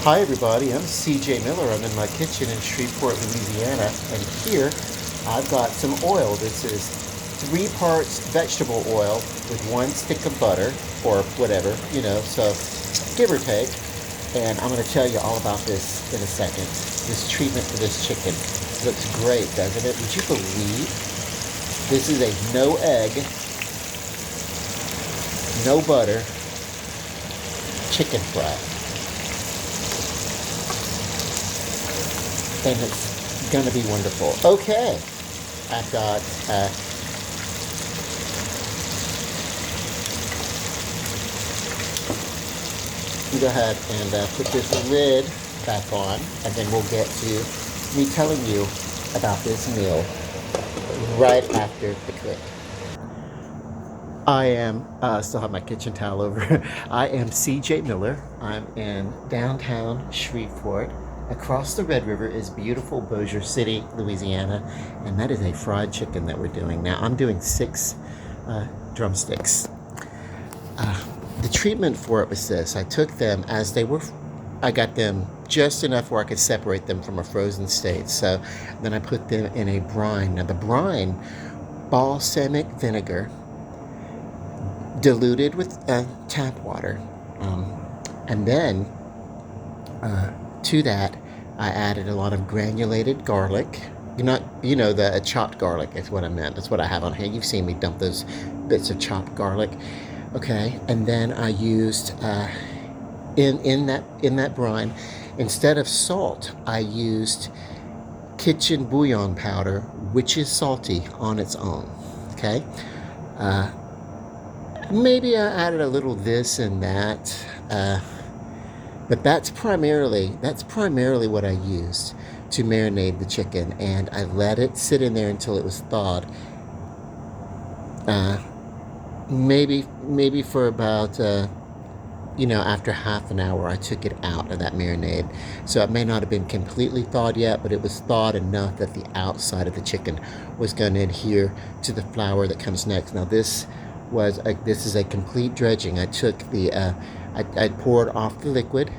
Hi everybody, I'm CJ Miller. I'm in my kitchen in Shreveport, Louisiana, and here I've got some oil. This is 3 parts vegetable oil with 1 stick of butter, or whatever, so give or take. And I'm going to tell you all about this in a second. This treatment for this chicken looks great, doesn't it? Would you believe this is a no egg, no butter chicken fry? And it's gonna be wonderful. Okay, I've got you go ahead and put this lid back on, and then we'll get to me telling you about this meal right after the clip. I am, still have my kitchen towel over. I am CJ Miller. I'm in downtown Shreveport. Across the Red River is beautiful Bossier City, Louisiana, and that is a fried chicken that we're doing. Now, I'm doing 6 drumsticks. The treatment for it was this. I took them as they were, I got them just enough where I could separate them from a frozen state. So then I put them in a brine. Now, the brine, balsamic vinegar, diluted with tap water. And then to that, I added a lot of granulated garlic. The chopped garlic is what I meant. That's what I have on hand. You've seen me dump those bits of chopped garlic. Okay, and then I used in that brine, instead of salt, I used kitchen bouillon powder, which is salty on its own. Okay. Maybe I added a little this and that, but that's primarily what I used to marinate the chicken, and I let it sit in there until it was thawed. Maybe for about after half an hour, I took it out of that marinade. So it may not have been completely thawed yet, but it was thawed enough that the outside of the chicken was going to adhere to the flour that comes next. Now this is a complete dredging. I took I poured off the liquid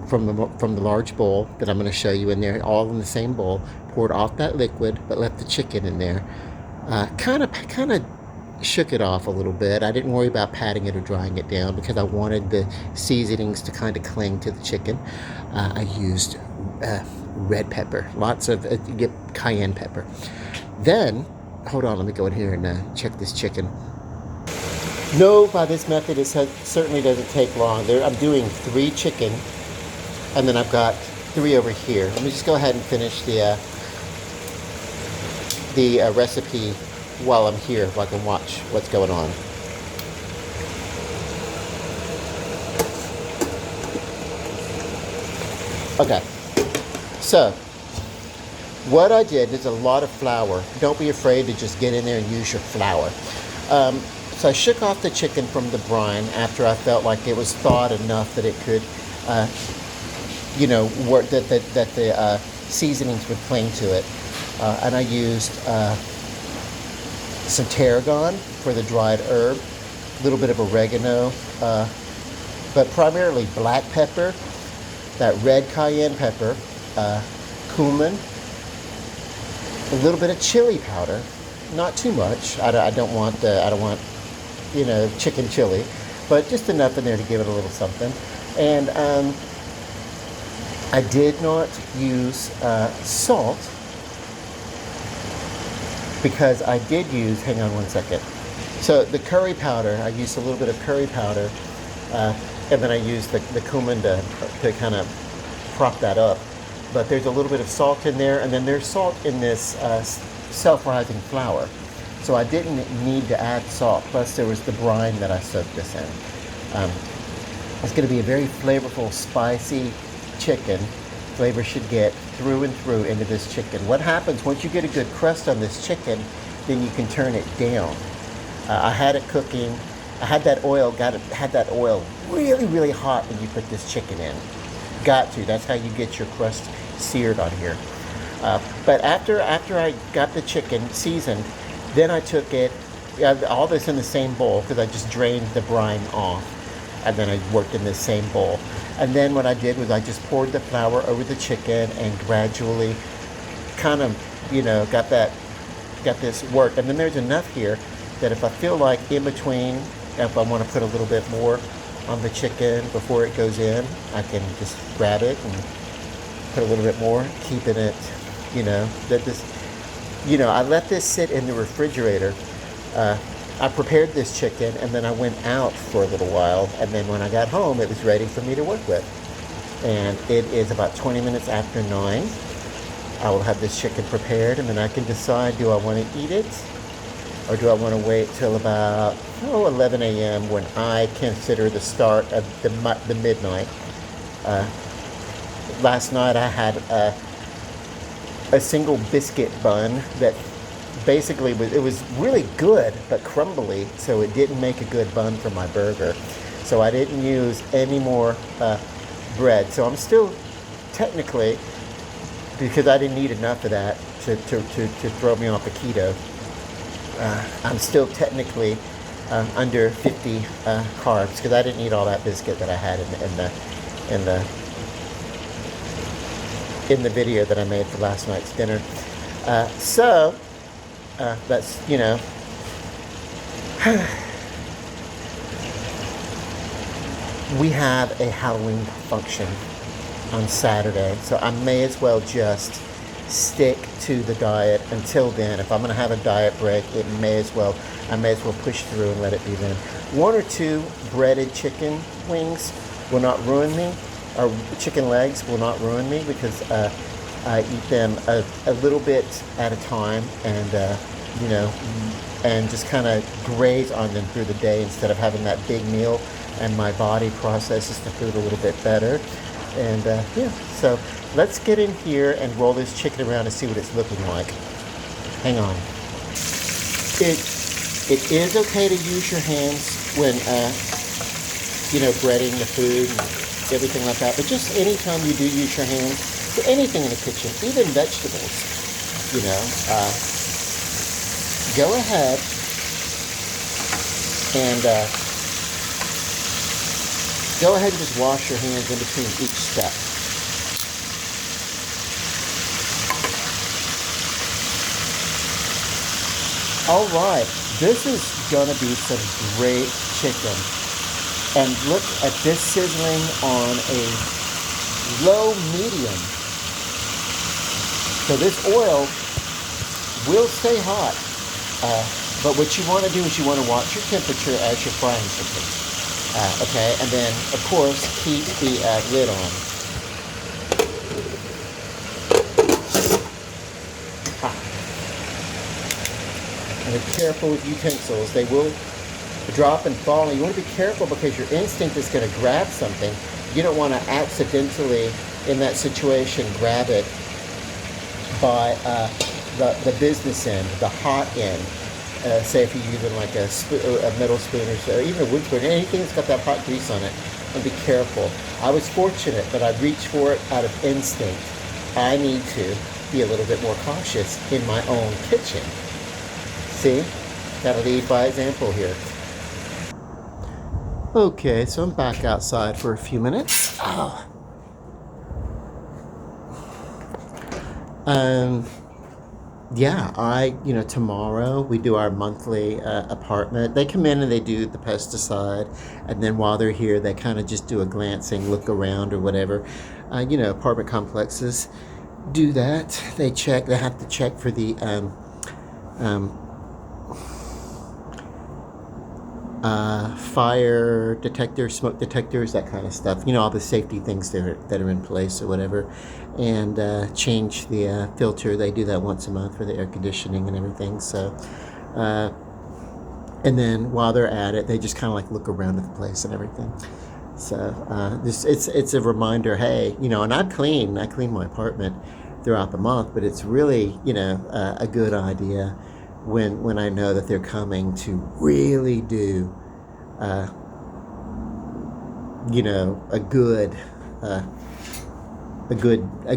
from the large bowl that I'm going to show you in there, all in the same bowl. Poured off that liquid, but left the chicken in there. Kind of shook it off a little bit. I didn't worry about patting it or drying it down because I wanted the seasonings to kind of cling to the chicken. I used red pepper, lots of cayenne pepper. Then, hold on, let me go in here and check this chicken. No, by this method, it certainly doesn't take long. I'm doing 3 chicken, and then I've got 3 over here. Let me just go ahead and finish the recipe while I'm here, so I can watch what's going on. Okay, so what I did is a lot of flour. Don't be afraid to just get in there and use your flour. So I shook off the chicken from the brine after I felt like it was thawed enough that it could, work, that the seasonings would cling to it. And I used some tarragon for the dried herb, a little bit of oregano, but primarily black pepper, that red cayenne pepper, cumin, a little bit of chili powder, not too much. I don't want chicken chili, but just enough in there to give it a little something. And I did not use salt because I did use, hang on one second. So the curry powder, I used a little bit of curry powder, and then I used the cumin to kind of prop that up. But there's a little bit of salt in there, and then there's salt in this self-rising flour. So I didn't need to add salt. Plus there was the brine that I soaked this in. It's going to be a very flavorful, spicy chicken. Flavor should get through and through into this chicken. What happens once you get a good crust on this chicken, then you can turn it down. I had it cooking. I had that oil, had that oil really, really hot when you put this chicken in. Got to. That's how you get your crust seared on here. But after I got the chicken seasoned, then I took it, all this in the same bowl because I just drained the brine off. and then I worked in this same bowl. And then what I did was I just poured the flour over the chicken and gradually kind of, got this work. And then there's enough here that if I feel like in between, if I want to put a little bit more on the chicken before it goes in, I can just grab it and put a little bit more, keeping it, I let this sit in the refrigerator. I prepared this chicken and then I went out for a little while, and then when I got home it was ready for me to work with. And it is about 20 minutes after 9. I will have this chicken prepared, and then I can decide, do I want to eat it or do I want to wait till about 11 a.m. when I consider the start of the midnight. Last night I had a single biscuit bun that basically it was really good but crumbly, so it didn't make a good bun for my burger. So I didn't use any more bread. So I'm still technically, because I didn't eat enough of that to throw me off the keto, I'm still technically under 50 carbs, because I didn't eat all that biscuit that I had in the video that I made for last night's dinner. So that's, we have a Halloween function on Saturday, so I may as well just stick to the diet until then. If I'm going to have a diet break, I may as well push through and let it be then. 1 or 2 breaded chicken wings will not ruin me, or chicken legs will not ruin me, because I eat them a little bit at a time, and and just kind of graze on them through the day instead of having that big meal, and my body processes the food a little bit better. And so let's get in here and roll this chicken around and see what it's looking like. Hang on. It is okay to use your hands when breading the food and everything like that, but just anytime you do use your hands for anything in the kitchen, even vegetables, go ahead and just wash your hands in between each step. All right, this is gonna be some great chicken. And look at this sizzling on a low medium. So this oil will stay hot. But what you want to do is you want to watch your temperature as you're frying chicken. Okay, and then of course keep the lid on. And be careful with utensils; they will drop and fall. And you want to be careful because your instinct is going to grab something. You don't want to accidentally, in that situation, grab it by the business end, the hot end. Say if you're using like a metal spoon or even a wood spoon, anything that's got that hot grease on it, and be careful. I was fortunate that I reached for it out of instinct. I need to be a little bit more cautious in my own kitchen. See? Gotta lead by example here. Okay, so I'm back outside for a few minutes. Oh. Tomorrow we do our monthly apartment. They come in and they do the pesticide, and then while they're here, they kind of just do a glancing look around or whatever. Apartment complexes do that. They have to check for the fire detectors, smoke detectors, that kind of stuff. All the safety things that are in place or whatever, and change the filter. They do that once a month for the air conditioning and everything. So, and then while they're at it, they just kind of like look around at the place and everything. So it's a reminder. Hey, and I clean my apartment throughout the month, but it's really a good idea when I know that they're coming to really do a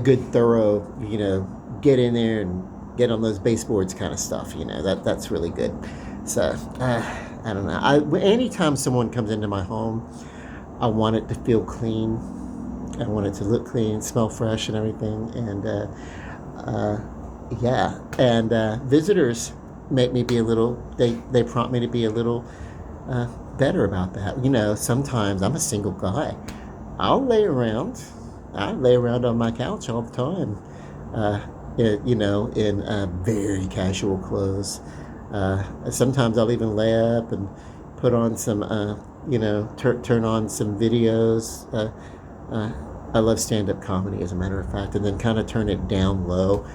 good thorough get in there and get on those baseboards kind of stuff. That's really good. So I don't know. Anytime someone comes into my home, I want it to feel clean. I want it to look clean, smell fresh, and everything. And yeah, and visitors make me be a little. They prompt me to be a little better about that. You know, sometimes I'm a single guy. I'll lay around. I lay around on my couch all the time. You know, in very casual clothes. Sometimes I'll even lay up and put on some, you know, turn on some videos. I love stand-up comedy, as a matter of fact, and then kind of turn it down low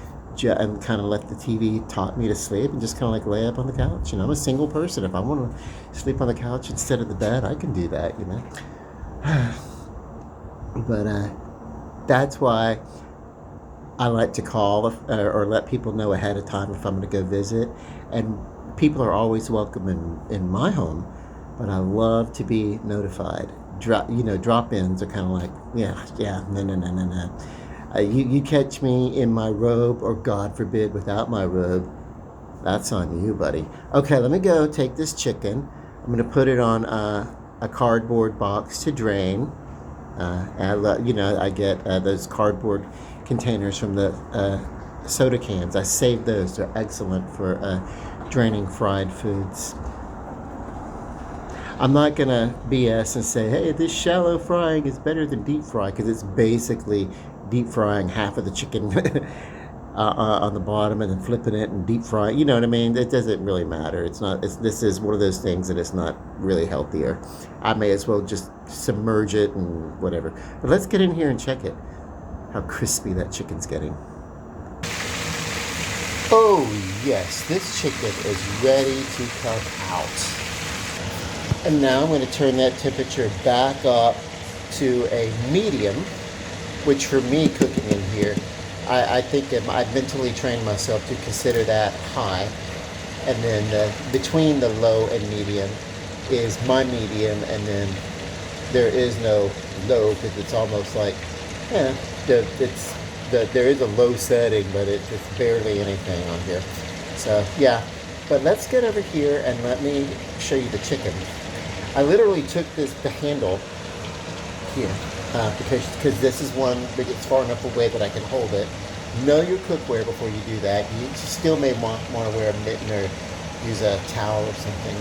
and kind of let the TV talk me to sleep and just kind of like lay up on the couch. You know, I'm a single person. If I want to sleep on the couch instead of the bed, I can do that, you know. But that's why I like to call or let people know ahead of time if I'm going to go visit. And people are always welcome in my home, but I love to be notified. Drop-ins are kind of like, no. You catch me in my robe, or God forbid, without my robe, that's on you, buddy. Okay, let me go take this chicken. I'm going to put it on a cardboard box to drain. I get those cardboard containers from the soda cans. I save those. They're excellent for draining fried foods. I'm not going to BS and say, hey, this shallow frying is better than deep fry, because it's basically deep frying half of the chicken on the bottom and then flipping it and deep frying. You know what I mean? It doesn't really matter. This is one of those things that it's not really healthier. I may as well just submerge it and whatever. But let's get in here and check it. How crispy that chicken's getting. Oh yes, this chicken is ready to come out. And now I'm going to turn that temperature back up to a medium, which for me cooking in here, I think I've mentally trained myself to consider that high. And then between the low and medium is my medium, and then there is no low, because it's almost like, there is a low setting, but it's barely anything on here. So yeah, but let's get over here and let me show you the chicken. I literally took the handle here because this is one that gets far enough away that I can hold it. Know your cookware before you do that. You still may want to wear a mitten or use a towel or something.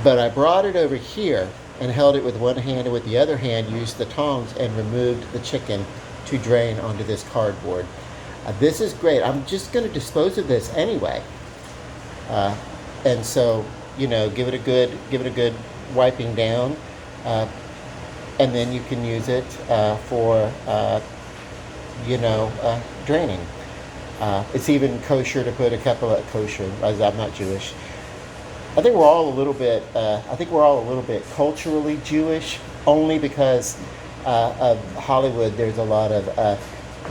But I brought it over here and held it with one hand, and with the other hand used the tongs and removed the chicken to drain onto this cardboard. This is great. I'm just going to dispose of this anyway. And so, you know, give it a good wiping down, and then you can use it for draining. It's even kosher to put a couple of kosher, as I'm not Jewish. I think we're all a little bit culturally Jewish, only because of Hollywood. There's a lot of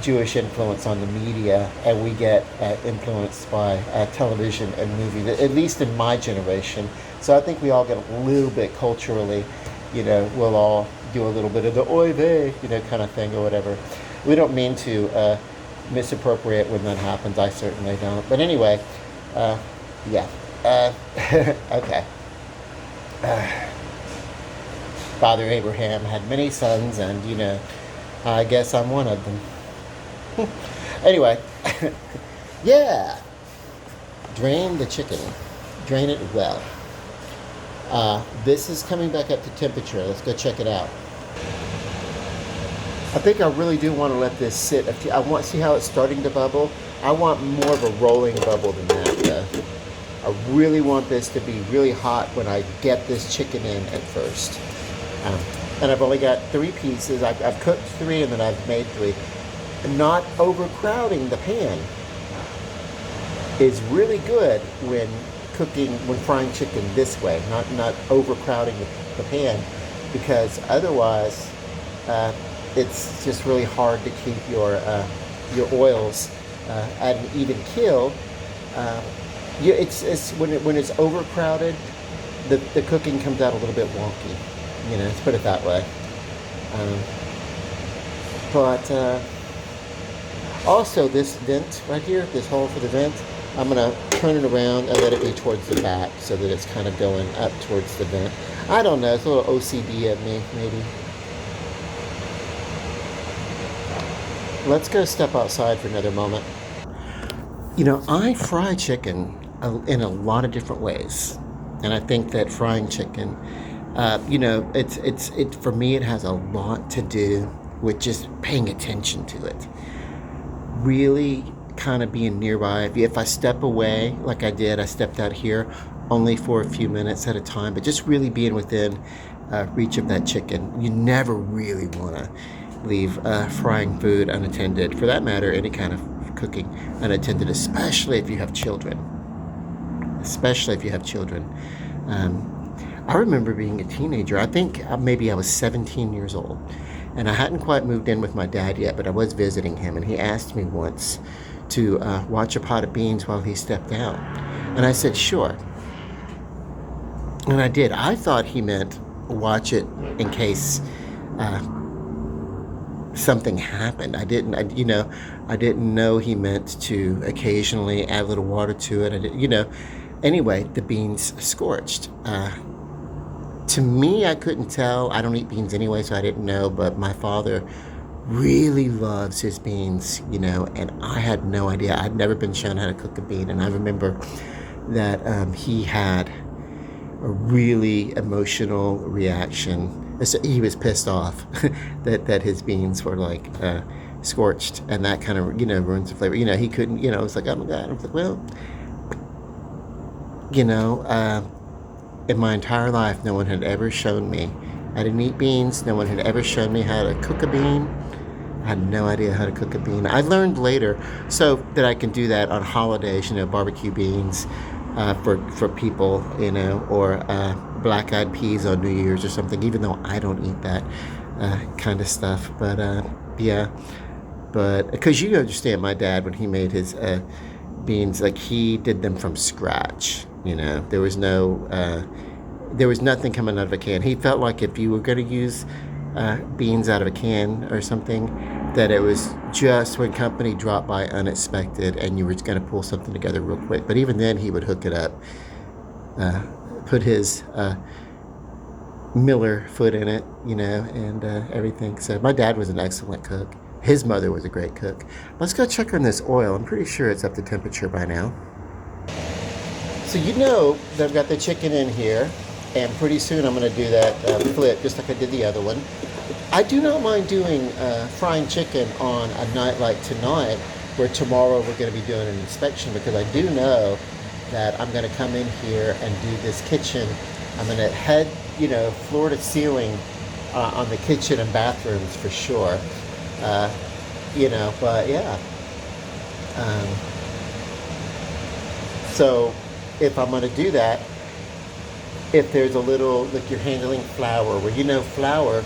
Jewish influence on the media, and we get influenced by television and movies, at least in my generation. So I think we all get a little bit culturally, we'll all do a little bit of the oy vey, kind of thing or whatever. We don't mean to misappropriate when that happens. I certainly don't. But anyway, yeah. Okay. Father Abraham had many sons, and I guess I'm one of them. Anyway, yeah. Drain the chicken. Drain it well. This is coming back up to temperature. Let's go check it out. I think I really do want to let this sit. I want to see how it's starting to bubble. I want more of a rolling bubble than that, though. I really want this to be really hot when I get this chicken in at first. And I've only got 3 pieces. I've cooked 3 and then I've made 3. Not overcrowding the pan is really good when frying chicken this way. Not overcrowding the pan, because otherwise it's just really hard to keep your oils at an even kill. It's when it's overcrowded, the cooking comes out a little bit wonky. Let's put it that way. But also this vent right here, this hole for the vent, I'm gonna turn it around and let it be towards the back so that it's kind of going up towards the vent. I don't know, it's a little OCD of me, maybe. Let's go step outside for another moment. You know, I fry chicken in a lot of different ways. And I think that frying chicken, you know, it for me, it has a lot to do with just paying attention to it. Really kind of being nearby. If I step away, like I did, I stepped out here only for a few minutes at a time, but just really being within reach of that chicken. You never really want to leave frying food unattended. For that matter, any kind of cooking unattended, especially if you have children. Especially if you have children. I remember being a teenager. I think maybe I was 17 years old. And I hadn't quite moved in with my dad yet, but I was visiting him. And he asked me once to watch a pot of beans while he stepped out. And I said, sure. And I did. I thought he meant watch it in case something happened. I didn't know he meant to occasionally add a little water to it. Anyway, the beans scorched. To me, I couldn't tell. I don't eat beans anyway, so I didn't know. But my father really loves his beans, and I had no idea. I'd never been shown how to cook a bean. And I remember that he had a really emotional reaction. So he was pissed off that his beans were like scorched, and that kind of ruins the flavor. He couldn't. It was like, oh my god. I was like, well, in my entire life, no one had ever shown me. I didn't eat beans. No one had ever shown me how to cook a bean. I had no idea how to cook a bean. I learned later, so that I can do that on holidays. Barbecue beans for people, or black-eyed peas on New Year's or something. Even though I don't eat that kind of stuff, but yeah. But because you understand, my dad, when he made his beans, like, he did them from scratch. There was nothing coming out of a can. He felt like if you were going to use beans out of a can or something, that it was just when company dropped by unexpected and you were going to pull something together real quick. But even then, he would hook it up, put his Miller foot in it, and everything. So my dad was an excellent cook. His mother was a great cook. Let's go check on this oil. I'm pretty sure it's up to temperature by now. So that I've got the chicken in here, and pretty soon I'm going to do that flip just like I did the other one. I do not mind doing frying chicken on a night like tonight, where tomorrow we're going to be doing an inspection, because I do know that I'm going to come in here and do this kitchen. I'm going to head, floor to ceiling on the kitchen and bathrooms for sure. But yeah. So if I'm going to do that, if there's a little, like you're handling flour, where flour,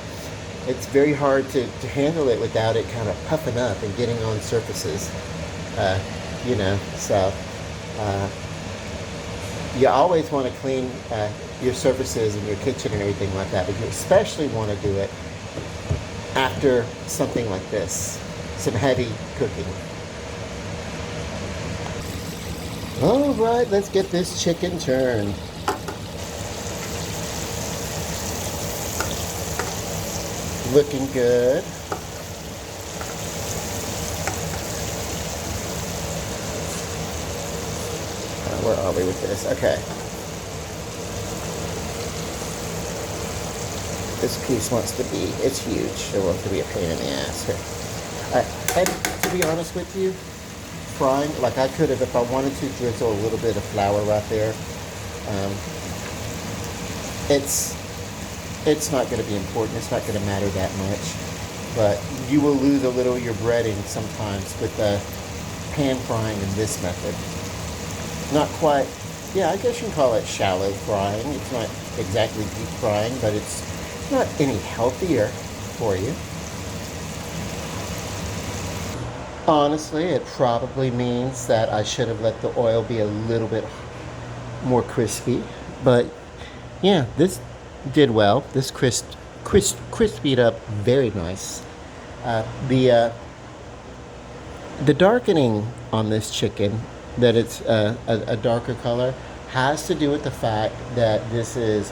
it's very hard to handle it without it kind of puffing up and getting on surfaces, so you always want to clean your surfaces in your kitchen and everything like that, but you especially want to do it after something like this, some heavy cooking. All right, let's get this chicken turned. Looking good. Where are we with this? Okay. This piece wants to be, it's huge. It wants to be a pain in the ass. And to be honest with you, frying, like I could have, if I wanted to, drizzle a little bit of flour right there. It's not going to be important. It's not going to matter that much. But you will lose a little of your breading sometimes with pan frying in this method. Not quite, yeah, I guess you can call it shallow frying. It's not exactly deep frying, but it's not any healthier for you. Honestly, it probably means that I should have let the oil be a little bit more crispy. But yeah, this did well. This crispied up very nice. The darkening on this chicken that it's a darker color has to do with the fact that this is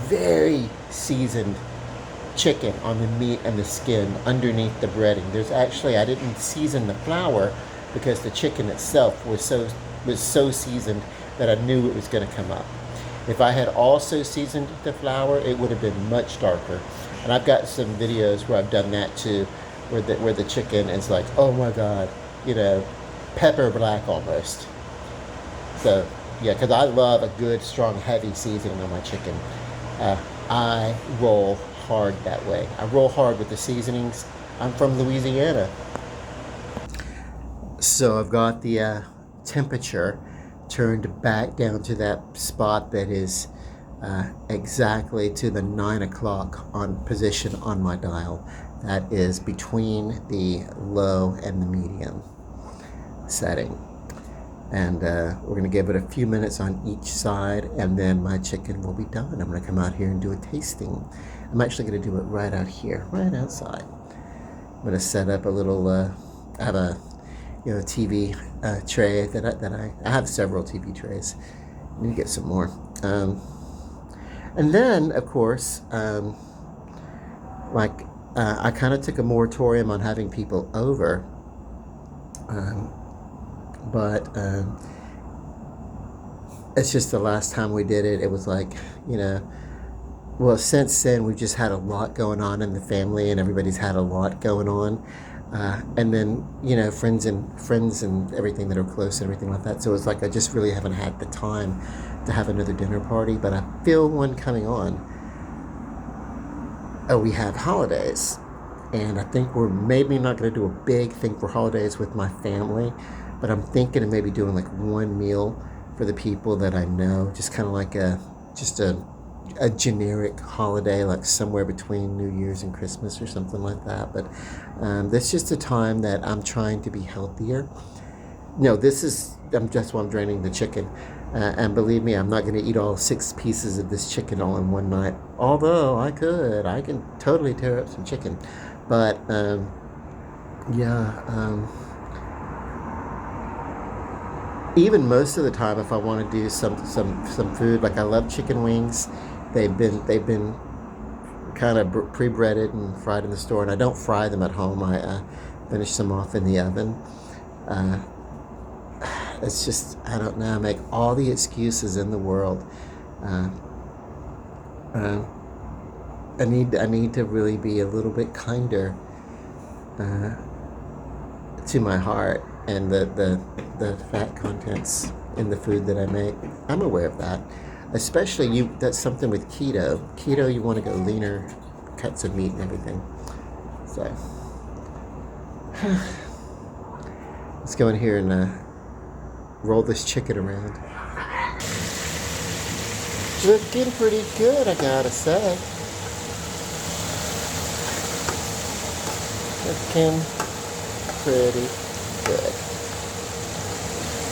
very seasoned chicken on the meat and the skin underneath the breading. There's actually, I didn't season the flour because the chicken itself was so seasoned that I knew it was going to come up. If I had also seasoned the flour, it would have been much darker. And I've got some videos where I've done that too, where the chicken is like, oh my god, pepper black almost. So yeah, because I love a good, strong, heavy seasoning on my chicken. I roll hard that way. I roll hard with the seasonings. I'm from Louisiana. So I've got the temperature turned back down to that spot that is exactly to the 9 o'clock on position on my dial. That is between the low and the medium setting. And we're going to give it a few minutes on each side, and then my chicken will be done. I'm going to come out here and do a tasting. I'm actually going to do it right out here, right outside. I'm going to set up a little, I have a TV tray that I have several TV trays. I need to get some more. And then, of course, I kind of took a moratorium on having people over. But it's just the last time we did it, it was like, well, since then we've just had a lot going on in the family, and everybody's had a lot going on. And then, friends and everything that are close and everything like that. So it's like I just really haven't had the time to have another dinner party, but I feel one coming on. We have holidays, and I think we're maybe not going to do a big thing for holidays with my family, but I'm thinking of maybe doing like one meal for the people that I know, just kind of like a generic holiday, like somewhere between New Year's and Christmas or something like that. But that's just a time that I'm trying to be healthier. No, that's why I'm draining the chicken. And believe me, I'm not going to eat all 6 pieces of this chicken all in one night. Although I can totally tear up some chicken. But even most of the time, if I want to do some food, like I love chicken wings. They've been kind of pre-breaded and fried in the store, and I don't fry them at home. I finish them off in the oven. It's just, I don't know, I make all the excuses in the world. I need to really be a little bit kinder to my heart and the fat contents in the food that I make. I'm aware of that. Especially that's something with keto. Keto, you want to go leaner cuts of meat and everything. So let's go in here and roll this chicken around. Looking pretty good, I gotta say. Looking pretty good.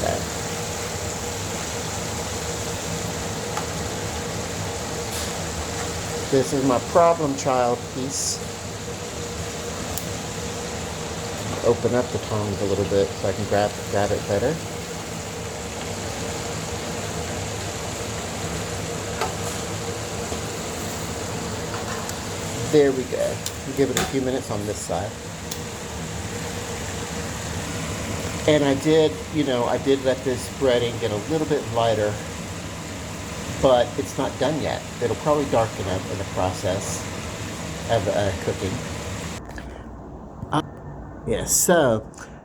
Okay. This is my problem child piece. Open up the tongs a little bit so I can grab it better. There we go. We'll give it a few minutes on this side. And I did let this breading get a little bit lighter, but it's not done yet. It'll probably darken up in the process of cooking.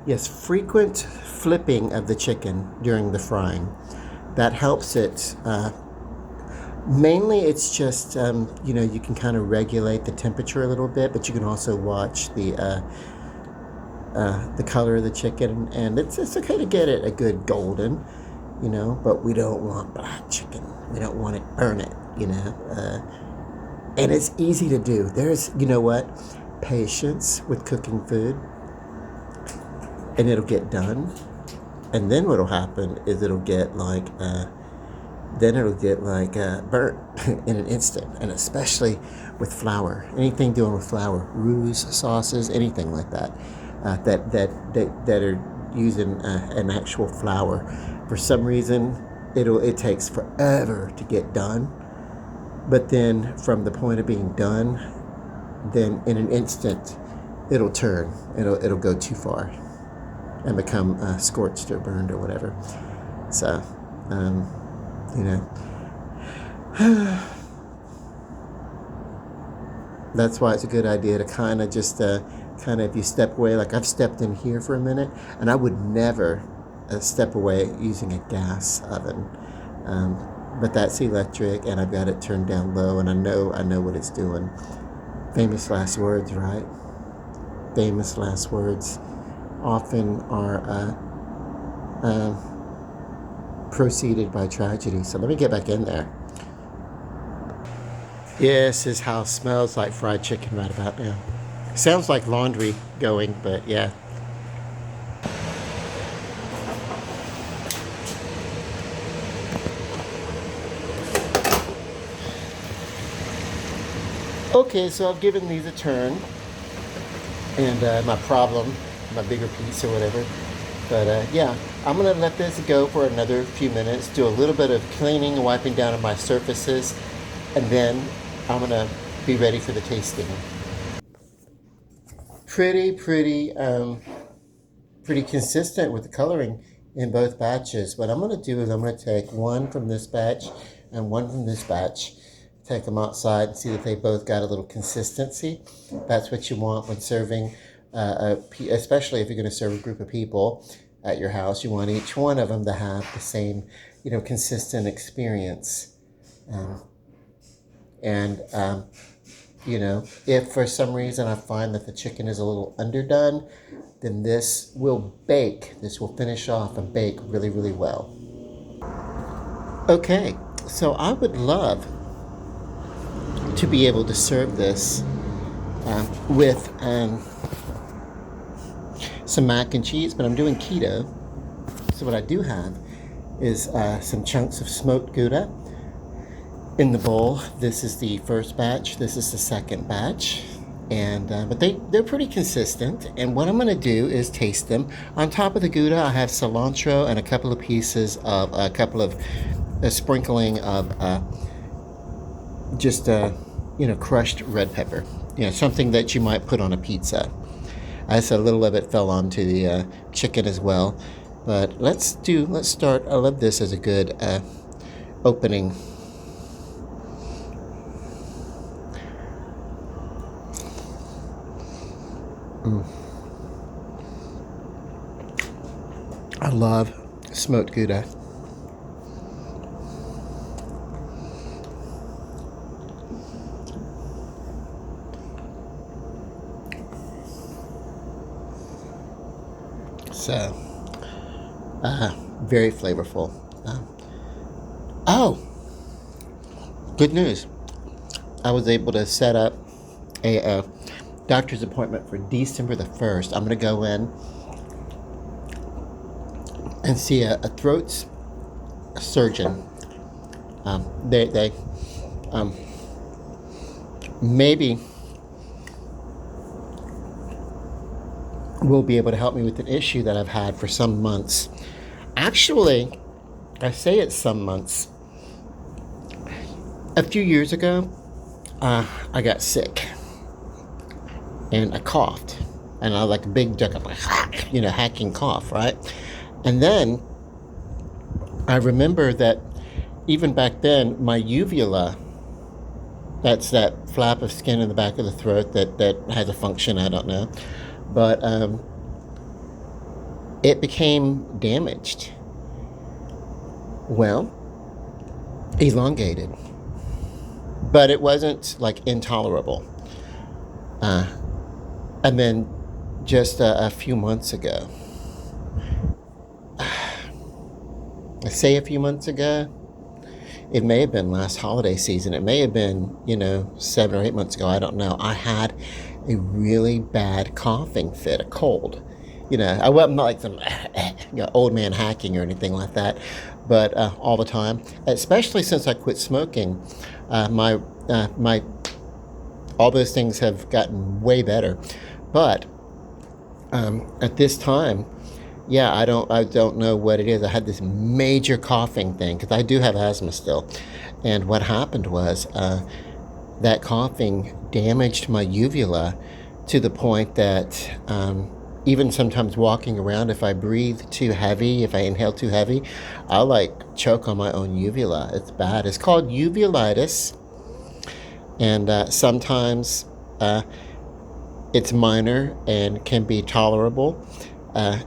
Yes, frequent flipping of the chicken during the frying. That helps it. Mainly it's just, you can kind of regulate the temperature a little bit, but you can also watch the color of the chicken, and it's okay to get it a good golden, but we don't want black chicken. We don't want it burn it, and it's easy to do. There's, patience with cooking food, and it'll get done. And then what'll happen is it'll get burnt in an instant, and especially with flour. Anything doing with flour, roux, sauces, anything like that, that are using an actual flour. For some reason, it takes forever to get done. But then from the point of being done, then in an instant, it'll turn. It'll go too far and become scorched or burned or whatever. So, you know, that's why it's a good idea to kind of just if you step away, like I've stepped in here for a minute, and I would never step away using a gas oven. But that's electric, and I've got it turned down low, and I know what it's doing. Famous last words, right? Famous last words often are preceded by tragedy. So let me get back in there. Yes, this house smells like fried chicken right about now. Sounds like laundry going, but yeah. Okay, so I've given these a turn, and my bigger piece or whatever. But yeah, I'm gonna let this go for another few minutes, do a little bit of cleaning and wiping down of my surfaces, and then I'm gonna be ready for the tasting. Pretty consistent with the coloring in both batches. What I'm gonna do is I'm gonna take one from this batch and one from this batch, take them outside and see that they both got a little consistency. That's what you want when serving, especially if you're going to serve a group of people at your house. You want each one of them to have the same, consistent experience. If for some reason I find that the chicken is a little underdone, then this will finish off and bake really, really well. Okay, so I would love to be able to serve this with some mac and cheese, but I'm doing keto. So what I do have is some chunks of smoked Gouda in the bowl. This is the first batch. This is the second batch. And but they're pretty consistent. And what I'm going to do is taste them. On top of the Gouda, I have cilantro and a couple of pieces of a sprinkling of crushed red pepper. Something that you might put on a pizza. I said a little of it fell onto the chicken as well. But let's start. I love this as a good opening. I love smoked Gouda. So, very flavorful. Good news. I was able to set up a doctor's appointment for December the 1st. I'm going to go in and see a throat surgeon. They maybe will be able to help me with an issue that I've had for some months. Actually, I say it's some months. A few years ago, I got sick and I coughed, and I like a big hacking cough, right? And then I remember that even back then, my uvula, that's that flap of skin in the back of the throat that has a function, I don't know. But it became damaged. Well, elongated. But it wasn't like intolerable. And then just a few months ago, I say a few months ago, it may have been last holiday season. It may have been, 7 or 8 months ago. I don't know. I had a really bad coughing fit, a cold. I wasn't like some old man hacking or anything like that, but all the time, especially since I quit smoking, my all those things have gotten way better. But at this time, Yeah, I don't know what it is. I had this major coughing thing because I do have asthma still, and what happened was that coughing damaged my uvula to the point that even sometimes walking around, if I breathe too heavy, if I inhale too heavy, I'll like choke on my own uvula. It's bad. It's called uvulitis, and sometimes it's minor and can be tolerable.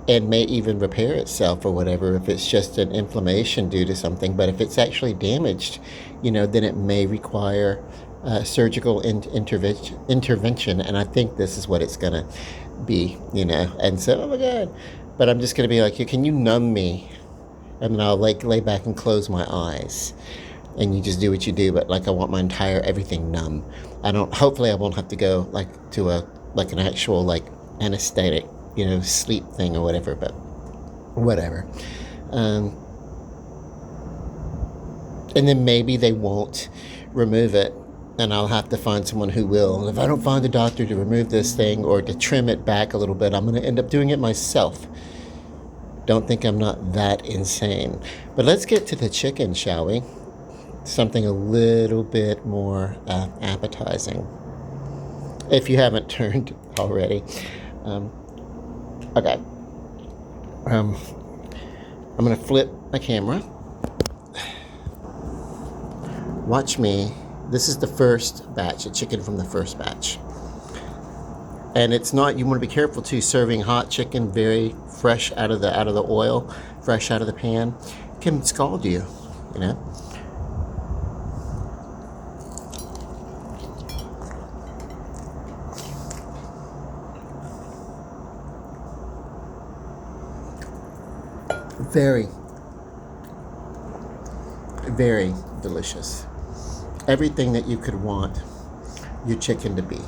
And may even repair itself or whatever if it's just an inflammation due to something. But if it's actually damaged, then it may require surgical intervention. And I think this is what it's going to be, And so, oh my God. But I'm just going to be like, can you numb me? And then I'll like lay back and close my eyes. And you just do what you do. But like I want my entire everything numb. Hopefully I won't have to go like to an actual like anesthetic sleep thing or whatever, but whatever. And then maybe they won't remove it, and I'll have to find someone who will. And if I don't find a doctor to remove this thing or to trim it back a little bit, I'm going to end up doing it myself. Don't think I'm not that insane. But let's get to the chicken, shall we? Something a little bit more appetizing, if you haven't turned already. Okay. I'm going to flip my camera. Watch me. This is the first batch of chicken from the first batch. And it's not, you want to be careful too, serving hot chicken very fresh out of the oil, fresh out of the pan, can scald you, Very, very delicious. Everything that you could want your chicken to be.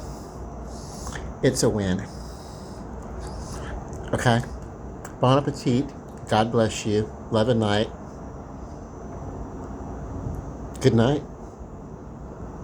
It's a win. Okay? Bon appetit. God bless you. Love and light. Good night.